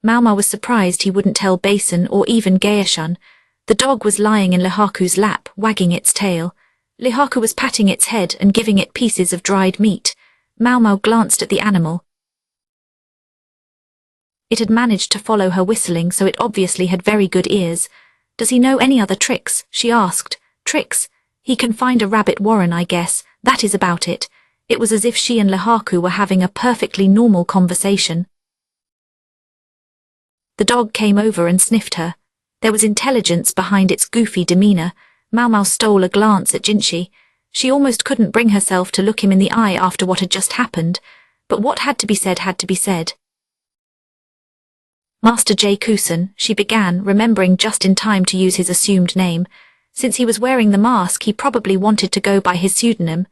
Maomao was surprised he wouldn't tell Basin or even Gaeshan. The dog was lying in Lihaku's lap, wagging its tail. Lihaku was patting its head and giving it pieces of dried meat. Maomao glanced at the animal. It had managed to follow her whistling, so it obviously had very good ears. "Does he know any other tricks?" she asked. "Tricks? He can find a rabbit warren, I guess. That is about it." It was as if she and Lihaku were having a perfectly normal conversation. The dog came over and sniffed her. There was intelligence behind its goofy demeanor. Maomao stole a glance at Jinchi. She almost couldn't bring herself to look him in the eye after what had just happened, but what had to be said had to be said. "Master J. Kusen," she began, remembering just in time to use his assumed name. Since he was wearing the mask, he probably wanted to go by his pseudonym.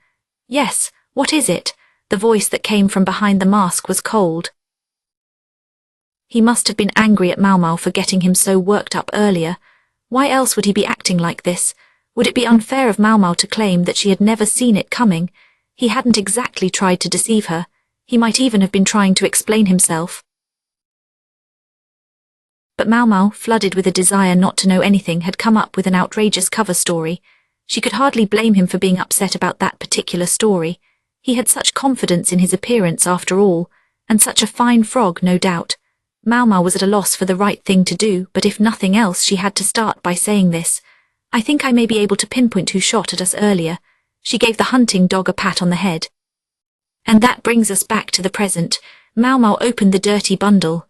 "Yes, what is it?" The voice that came from behind the mask was cold. He must have been angry at Maomao for getting him so worked up earlier. Why else would he be acting like this? Would it be unfair of Maomao to claim that she had never seen it coming? He hadn't exactly tried to deceive her. He might even have been trying to explain himself. But Maomao, flooded with a desire not to know anything, had come up with an outrageous cover story. She could hardly blame him for being upset about that particular story. He had such confidence in his appearance after all, and such a fine frog, no doubt. Maomao was at a loss for the right thing to do, but if nothing else she had to start by saying this. "I think I may be able to pinpoint who shot at us earlier." She gave the hunting dog a pat on the head. "And that brings us back to the present." Maomao opened the dirty bundle.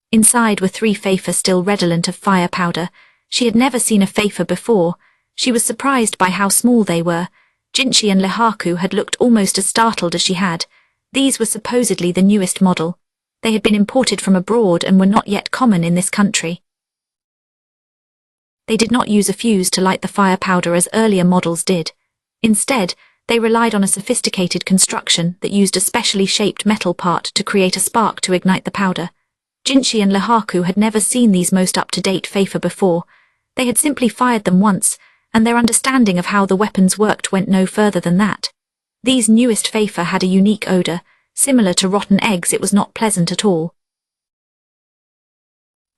Inside were 3 Pfeffer still redolent of fire powder. She had never seen a Pfeffer before. She was surprised by how small they were. Jinchi and Lihaku had looked almost as startled as she had. These were supposedly the newest model. They had been imported from abroad and were not yet common in this country. They did not use a fuse to light the fire powder as earlier models did. Instead, they relied on a sophisticated construction that used a specially shaped metal part to create a spark to ignite the powder. Jinchi and Lihaku had never seen these most up-to-date Pfeffer before. They had simply fired them once, and their understanding of how the weapons worked went no further than that. These newest Pfeffer had a unique odor. Similar to rotten eggs, it was not pleasant at all.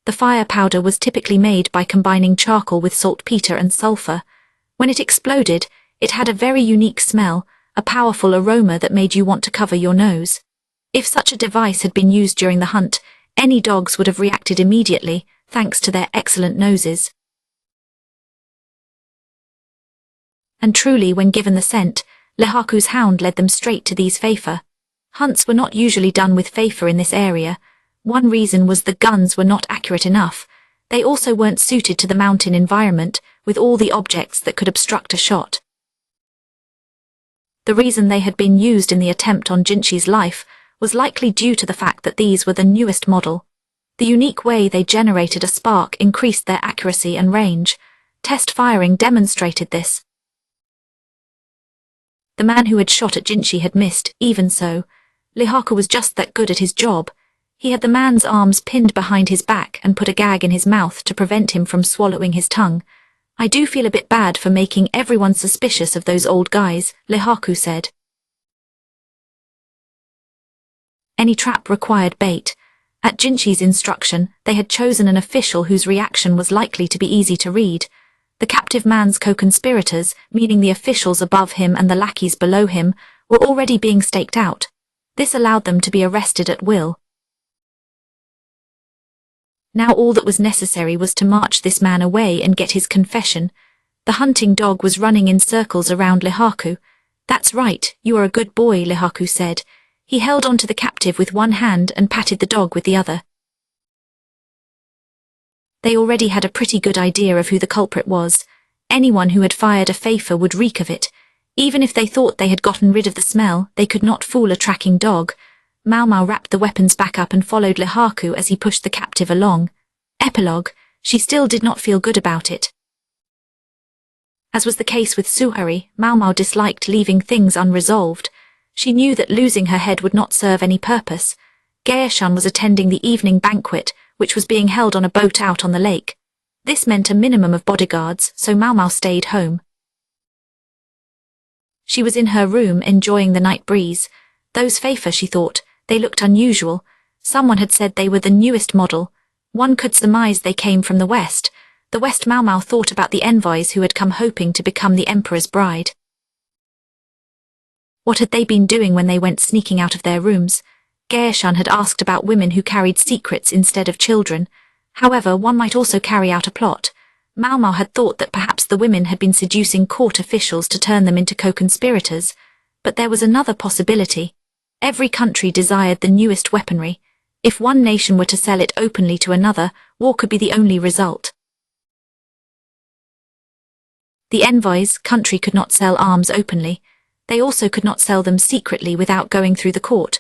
The fire powder was typically made by combining charcoal with saltpeter and sulfur. When it exploded, it had a very unique smell, a powerful aroma that made you want to cover your nose. If such a device had been used during the hunt, any dogs would have reacted immediately, thanks to their excellent noses. And truly, when given the scent, Lihaku's hound led them straight to these Pfeffer. Hunts were not usually done with Pfeffer in this area. One reason was the guns were not accurate enough. They also weren't suited to the mountain environment, with all the objects that could obstruct a shot. The reason they had been used in the attempt on Jinchi's life was likely due to the fact that these were the newest model. The unique way they generated a spark increased their accuracy and range. Test firing demonstrated this. The man who had shot at Jinchi had missed. Even so, Lihaku was just that good at his job. He had the man's arms pinned behind his back and put a gag in his mouth to prevent him from swallowing his tongue. "I do feel a bit bad for making everyone suspicious of those old guys," Lihaku said. Any trap required bait. At Jinchi's instruction, they had chosen an official whose reaction was likely to be easy to read. The captive man's co-conspirators, meaning the officials above him and the lackeys below him, were already being staked out. This allowed them to be arrested at will. Now all that was necessary was to march this man away and get his confession. The hunting dog was running in circles around Lihaku. "That's right, you are a good boy," Lihaku said. He held on to the captive with one hand and patted the dog with the other. They already had a pretty good idea of who the culprit was. Anyone who had fired a Pfeffer would reek of it. Even if they thought they had gotten rid of the smell, they could not fool a tracking dog. Maomao wrapped the weapons back up and followed Lihaku as he pushed the captive along. Epilogue. She still did not feel good about it. As was the case with Suhari, Maomao disliked leaving things unresolved. She knew that losing her head would not serve any purpose. Gaeshan was attending the evening banquet, which was being held on a boat out on the lake. This meant a minimum of bodyguards, so Maomao stayed home. She was in her room enjoying the night breeze. Those Pfeffer, she thought, they looked unusual. Someone had said they were the newest model. One could surmise they came from the West. The West. Maomao thought about the envoys who had come hoping to become the emperor's bride. What had they been doing when they went sneaking out of their rooms? Gaeshan had asked about women who carried secrets instead of children. However, one might also carry out a plot. Maomao had thought that perhaps the women had been seducing court officials to turn them into co-conspirators. But there was another possibility. Every country desired the newest weaponry. If one nation were to sell it openly to another, war could be the only result. The envoys' country could not sell arms openly. They also could not sell them secretly without going through the court.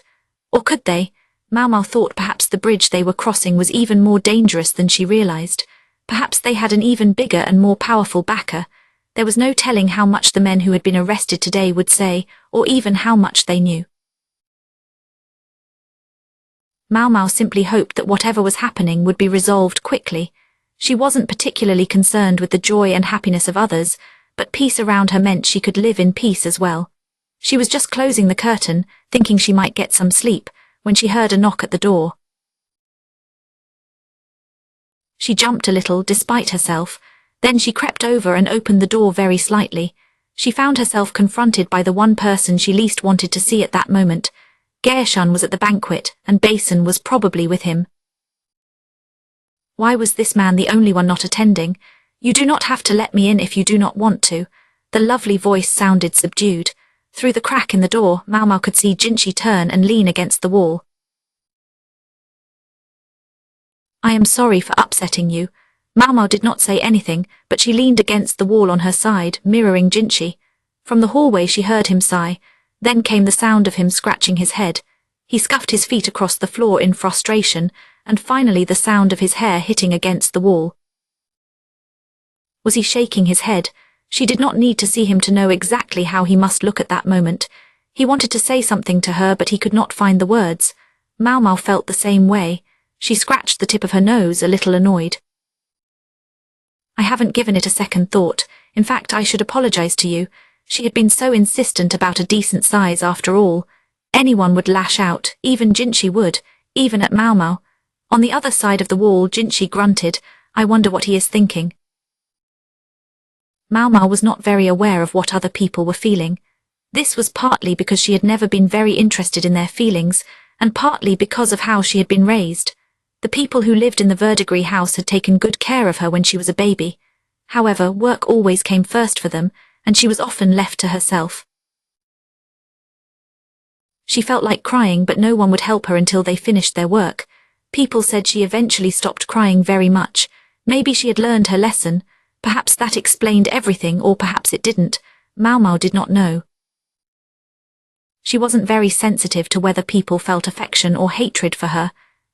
Or could they? Maomao thought perhaps the bridge they were crossing was even more dangerous than she realized. Perhaps they had an even bigger and more powerful backer. There was no telling how much the men who had been arrested today would say, or even how much they knew. Maomao simply hoped that whatever was happening would be resolved quickly. She wasn't particularly concerned with the joy and happiness of others, but peace around her meant she could live in peace as well. She was just closing the curtain, thinking she might get some sleep, when she heard a knock at the door. She jumped a little despite herself. Then she crept over and opened the door very slightly. She found herself confronted by the one person she least wanted to see at that moment. Gaeshan was at the banquet, and Basin was probably with him. Why was this man the only one not attending? You do not have to let me in if you do not want to. The lovely voice sounded subdued. Through the crack in the door, Maomao could see Jinchi turn and lean against the wall. I am sorry for upsetting you. Maomao did not say anything, but she leaned against the wall on her side, mirroring Jinchi. From the hallway she heard him sigh. Then came the sound of him scratching his head. He scuffed his feet across the floor in frustration, and finally the sound of his hair hitting against the wall. Was he shaking his head? She did not need to see him to know exactly how he must look at that moment. He wanted to say something to her, but he could not find the words. Maomao felt the same way. She scratched the tip of her nose, a little annoyed. I haven't given it a second thought. In fact, I should apologize to you. She had been so insistent about a decent size after all. Anyone would lash out, even Jinchi would, even at Maomao. On the other side of the wall, Jinchi grunted, I wonder what he is thinking. Maomao was not very aware of what other people were feeling. This was partly because she had never been very interested in their feelings, and partly because of how she had been raised. The people who lived in the verdigris house had taken good care of her when she was a baby. However, work always came first for them, and she was often left to herself. She felt like crying, but no one would help her until they finished their work. People said she eventually stopped crying very much. Maybe she had learned her lesson. Perhaps that explained everything, or perhaps it didn't. Maomao did not know. She wasn't very sensitive to whether people felt affection or hatred for her.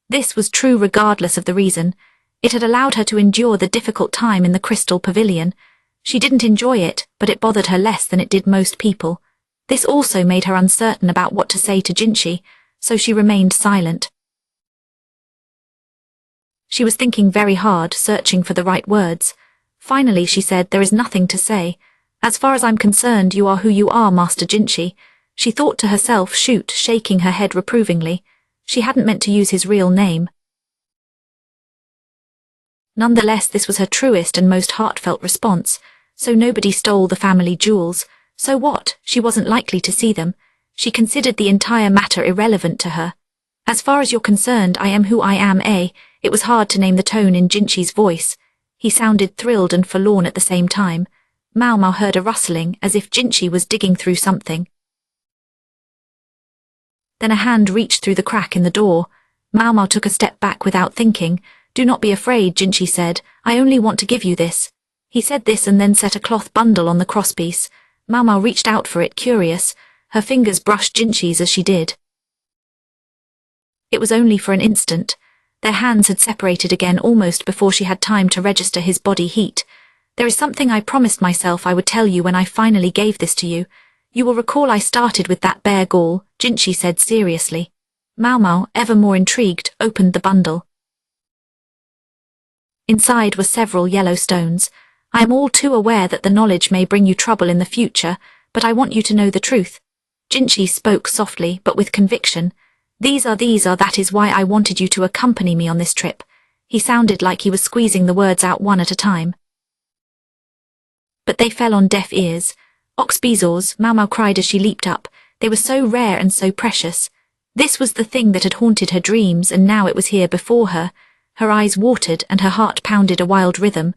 This was true regardless of the reason. It had allowed her to endure the difficult time in the Crystal Pavilion. She didn't enjoy it, but it bothered her less than it did most people. This also made her uncertain about what to say to Jinchi, so she remained silent. She was thinking very hard, searching for the right words. Finally she said, there is nothing to say. As far as I'm concerned, you are who you are, Master Jinchi. She thought to herself, shoot, shaking her head reprovingly. She hadn't meant to use his real name. Nonetheless, this was her truest and most heartfelt response. So nobody stole the family jewels. So what? She wasn't likely to see them. She considered the entire matter irrelevant to her. As far as you're concerned, I am who I am, eh? It was hard to name the tone in Jinchi's voice. He sounded thrilled and forlorn at the same time. Maomao heard a rustling, as if Jinchi was digging through something. Then a hand reached through the crack in the door. Maomao took a step back without thinking. Do not be afraid, Jinchi said. I only want to give you this. He said this and then set a cloth bundle on the crosspiece. Maomao reached out for it, curious. Her fingers brushed Jinchi's as she did. It was only for an instant. Their hands had separated again almost before she had time to register his body heat. There is something I promised myself I would tell you when I finally gave this to you. You will recall I started with that bear gall, Jinchi said seriously. Maomao, ever more intrigued, opened the bundle. Inside were several yellow stones. I am all too aware that the knowledge may bring you trouble in the future, but I want you to know the truth. Jinchi spoke softly, but with conviction. These are, that is why I wanted you to accompany me on this trip." He sounded like he was squeezing the words out one at a time. But they fell on deaf ears. "Ox bezoars," Maomao cried as she leaped up. They were so rare and so precious. This was the thing that had haunted her dreams, and now it was here before her. Her eyes watered and her heart pounded a wild rhythm.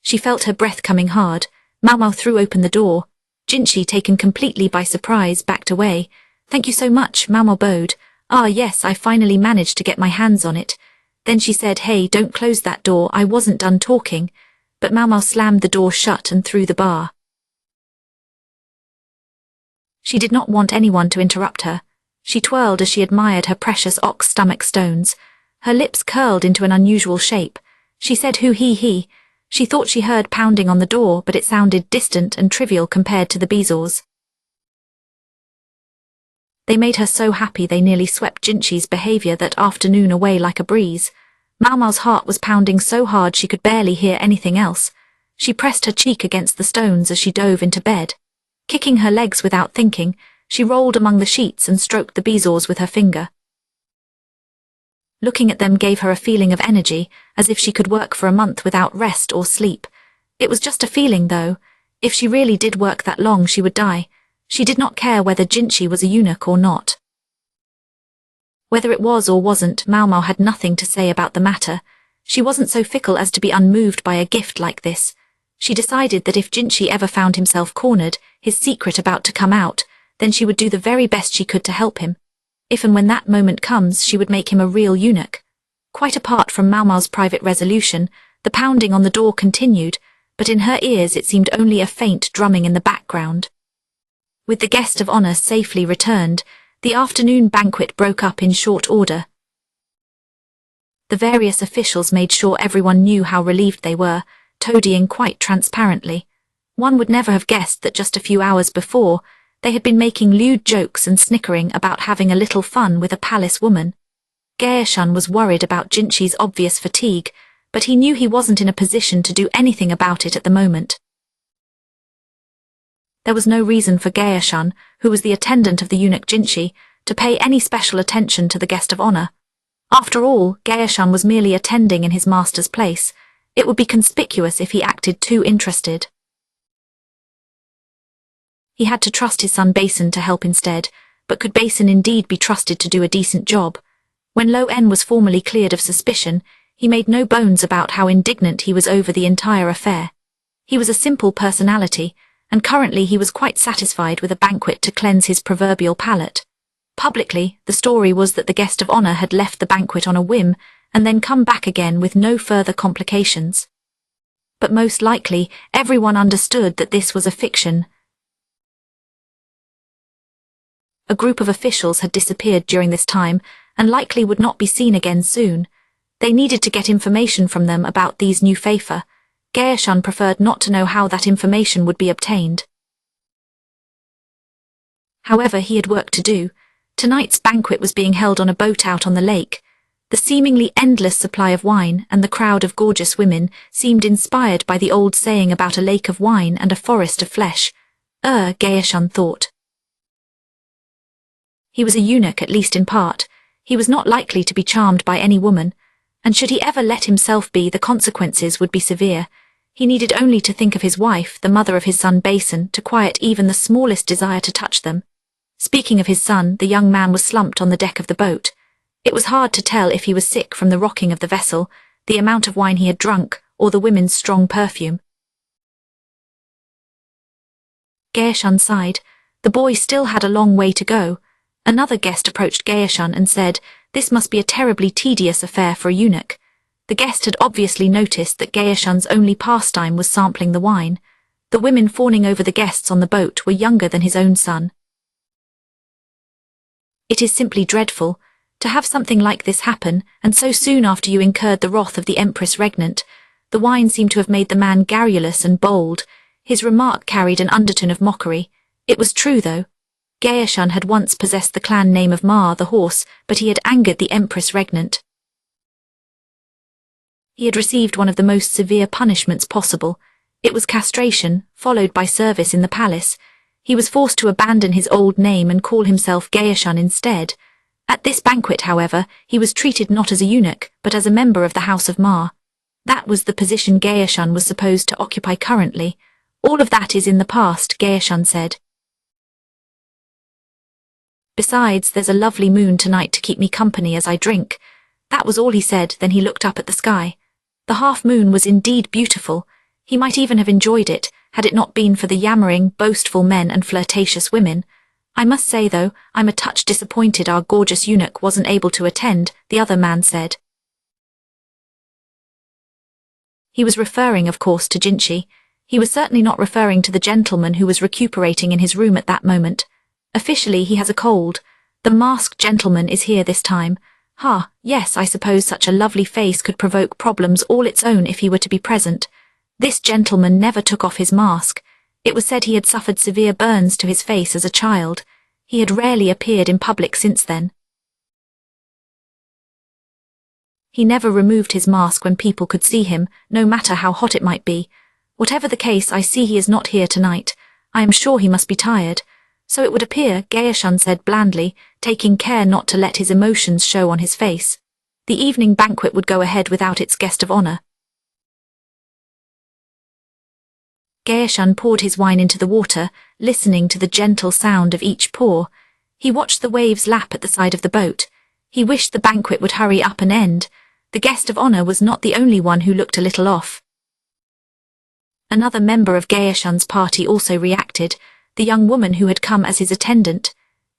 She felt her breath coming hard. Maomao threw open the door. Jinchi, taken completely by surprise, backed away. "Thank you so much," Maomao bowed. "Ah yes, I finally managed to get my hands on it." Then she said, "Hey, don't close that door, I wasn't done talking." But Maomao slammed the door shut and threw the bar. She did not want anyone to interrupt her. She twirled as she admired her precious ox stomach stones. Her lips curled into an unusual shape. She said "Who he." She thought she heard pounding on the door, but it sounded distant and trivial compared to the bezoars. They made her so happy they nearly swept Jinchi's behavior that afternoon away like a breeze. Maomao's heart was pounding so hard she could barely hear anything else. She pressed her cheek against the stones as she dove into bed. Kicking her legs without thinking, she rolled among the sheets and stroked the bezoars with her finger. Looking at them gave her a feeling of energy, as if she could work for a month without rest or sleep. It was just a feeling, though. If she really did work that long, she would die. She did not care whether Jinchi was a eunuch or not. Whether it was or wasn't, Maomao had nothing to say about the matter. She wasn't so fickle as to be unmoved by a gift like this. She decided that if Jinchi ever found himself cornered, his secret about to come out, then she would do the very best she could to help him. If and when that moment comes, she would make him a real eunuch. Quite apart from Maomao's private resolution, the pounding on the door continued, but in her ears it seemed only a faint drumming in the background. With the guest of honor safely returned, the afternoon banquet broke up in short order. The various officials made sure everyone knew how relieved they were, toadying quite transparently. One would never have guessed that just a few hours before, they had been making lewd jokes and snickering about having a little fun with a palace woman. Gaeshun was worried about Jinchi's obvious fatigue, but he knew he wasn't in a position to do anything about it at the moment. There was no reason for Gaeshun, who was the attendant of the eunuch Jinchi, to pay any special attention to the guest of honor. After all, Gaeshun was merely attending in his master's place. It would be conspicuous if he acted too interested. He had to trust his son Basin to help instead, but could Basin indeed be trusted to do a decent job? When Lo En was formally cleared of suspicion, he made no bones about how indignant he was over the entire affair. He was a simple personality, and currently he was quite satisfied with a banquet to cleanse his proverbial palate. Publicly, the story was that the guest of honor had left the banquet on a whim and then come back again with no further complications. But most likely, everyone understood that this was a fiction. A group of officials had disappeared during this time and likely would not be seen again soon. They needed to get information from them about these new Faefa. Gaeshun preferred not to know how that information would be obtained. However, he had work to do. Tonight's banquet was being held on a boat out on the lake. The seemingly endless supply of wine and the crowd of gorgeous women seemed inspired by the old saying about a lake of wine and a forest of flesh. Gaeshun thought. He was a eunuch, at least in part. He was not likely to be charmed by any woman, and should he ever let himself be, the consequences would be severe. He needed only to think of his wife, the mother of his son Basin, to quiet even the smallest desire to touch them. Speaking of his son, the young man was slumped on the deck of the boat. It was hard to tell if he was sick from the rocking of the vessel, the amount of wine he had drunk, or the women's strong perfume. Gaeshun sighed. The boy still had a long way to go. Another guest approached Gaeshun and said, "This must be a terribly tedious affair for a eunuch." The guest had obviously noticed that Gaeshun's only pastime was sampling the wine. The women fawning over the guests on the boat were younger than his own son. "It is simply dreadful. To have something like this happen, and so soon after you incurred the wrath of the Empress Regnant." The wine seemed to have made the man garrulous and bold. His remark carried an undertone of mockery. It was true, though. Gaeshun had once possessed the clan name of Ma, the horse, but he had angered the Empress Regnant. He had received one of the most severe punishments possible. It was castration, followed by service in the palace. He was forced to abandon his old name and call himself Gaeshun instead. At this banquet, however, he was treated not as a eunuch, but as a member of the House of Ma. That was the position Gaeshun was supposed to occupy currently. All of that is in the past, Gaeshun said. Besides, there's a lovely moon tonight to keep me company as I drink. That was all he said, then he looked up at the sky. The half-moon was indeed beautiful. He might even have enjoyed it, had it not been for the yammering, boastful men and flirtatious women. I must say, though, I'm a touch disappointed our gorgeous eunuch wasn't able to attend, the other man said. He was referring, of course, to Jinchi. He was certainly not referring to the gentleman who was recuperating in his room at that moment. Officially, he has a cold. The masked gentleman is here this time. Yes, I suppose such a lovely face could provoke problems all its own if he were to be present. This gentleman never took off his mask. It was said he had suffered severe burns to his face as a child. He had rarely appeared in public since then. He never removed his mask when people could see him, no matter how hot it might be. Whatever the case, I see he is not here tonight. I am sure he must be tired. So it would appear, Gaeshun said blandly, taking care not to let his emotions show on his face. The evening banquet would go ahead without its guest of honor. Gaeshun poured his wine into the water, listening to the gentle sound of each pour. He watched the waves lap at the side of the boat. He wished the banquet would hurry up and end. The guest of honor was not the only one who looked a little off. Another member of Gaeshun's party also reacted, the young woman who had come as his attendant.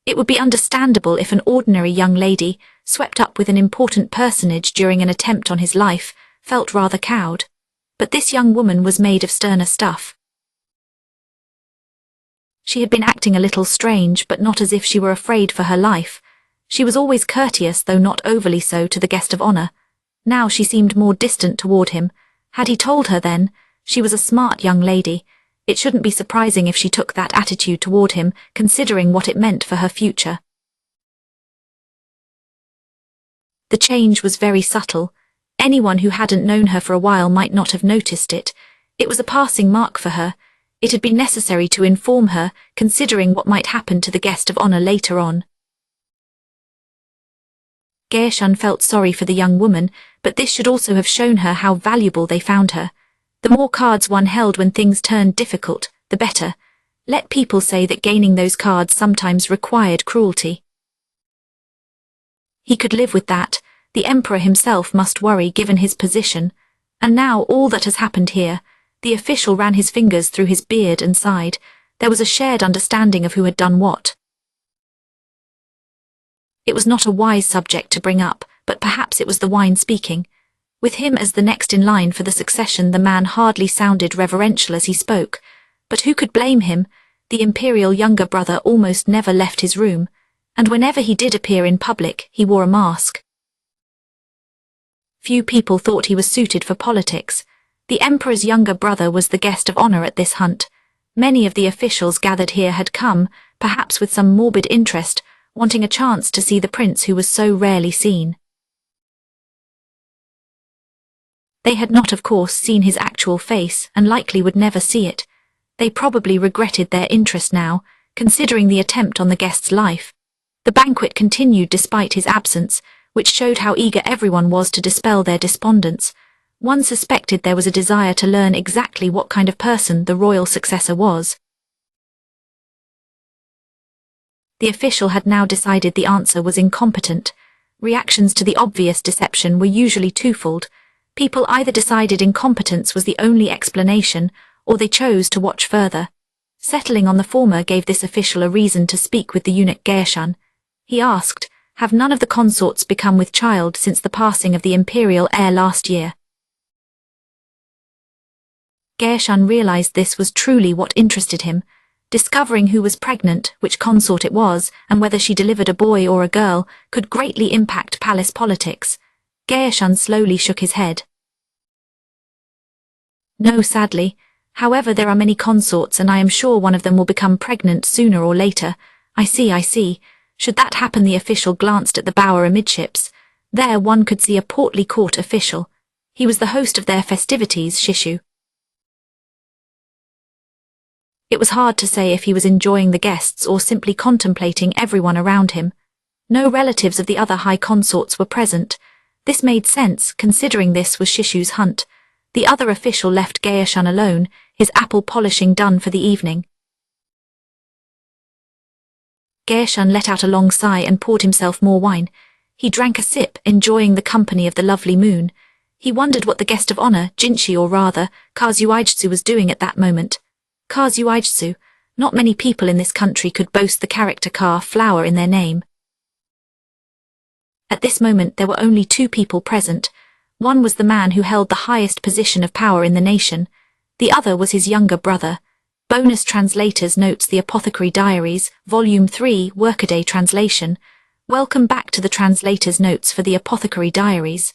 It would be understandable if an ordinary young lady, swept up with an important personage during an attempt on his life, felt rather cowed. But this young woman was made of sterner stuff. She had been acting a little strange, but not as if she were afraid for her life. She was always courteous, though not overly so, to the guest of honor. Now she seemed more distant toward him. Had he told her then? She was a smart young lady. It shouldn't be surprising if she took that attitude toward him, considering what it meant for her future. The change was very subtle. Anyone who hadn't known her for a while might not have noticed it. It was a passing mark for her. It had been necessary to inform her, considering what might happen to the guest of honor later on. Gaeshun felt sorry for the young woman, but this should also have shown her how valuable they found her. The more cards one held when things turned difficult, the better. Let people say that gaining those cards sometimes required cruelty. He could live with that. The emperor himself must worry given his position. And now all that has happened here. The official ran his fingers through his beard and sighed. There was a shared understanding of who had done what. It was not a wise subject to bring up, but perhaps it was the wine speaking. With him as the next in line for the succession, the man hardly sounded reverential as he spoke. But who could blame him? The imperial younger brother almost never left his room, and whenever he did appear in public, he wore a mask. Few people thought he was suited for politics. The emperor's younger brother was the guest of honor at this hunt. Many of the officials gathered here had come, perhaps with some morbid interest, wanting a chance to see the prince who was so rarely seen. They had not, of course, seen his actual face, and likely would never see it. They probably regretted their interest now, considering the attempt on the guest's life. The banquet continued despite his absence, which showed how eager everyone was to dispel their despondence. One suspected there was a desire to learn exactly what kind of person the royal successor was. The official had now decided the answer was incompetent. Reactions to the obvious deception were usually twofold. People either decided incompetence was the only explanation, or they chose to watch further. Settling on the former gave this official a reason to speak with the eunuch Gaeshun. He asked, "Have none of the consorts become with child since the passing of the imperial heir last year?" Gaeshun realized this was truly what interested him. Discovering who was pregnant, which consort it was, and whether she delivered a boy or a girl, could greatly impact palace politics. Gaeshun slowly shook his head. "No, sadly. However, there are many consorts, and I am sure one of them will become pregnant sooner or later. I see. Should that happen?" The official glanced at the bower amidships. There one could see a portly court official. He was the host of their festivities, Shishu. It was hard to say if he was enjoying the guests or simply contemplating everyone around him. No relatives of the other high consorts were present. This made sense, considering this was Shishu's hunt. The other official left Gaeshun alone, his apple polishing done for the evening. Gaeshun let out a long sigh and poured himself more wine. He drank a sip, enjoying the company of the lovely moon. He wondered what the guest of honor, Jinshi or rather, Kazuijitsu was doing at that moment. Kazuijitsu, not many people in this country could boast the character flower in their name. At this moment there were only two people present. One was the man who held the highest position of power in the nation. The other was his younger brother. Bonus Translators notes the Apothecary Diaries, Volume 3, Workaday Translation. Welcome back to the Translators Notes for the Apothecary Diaries.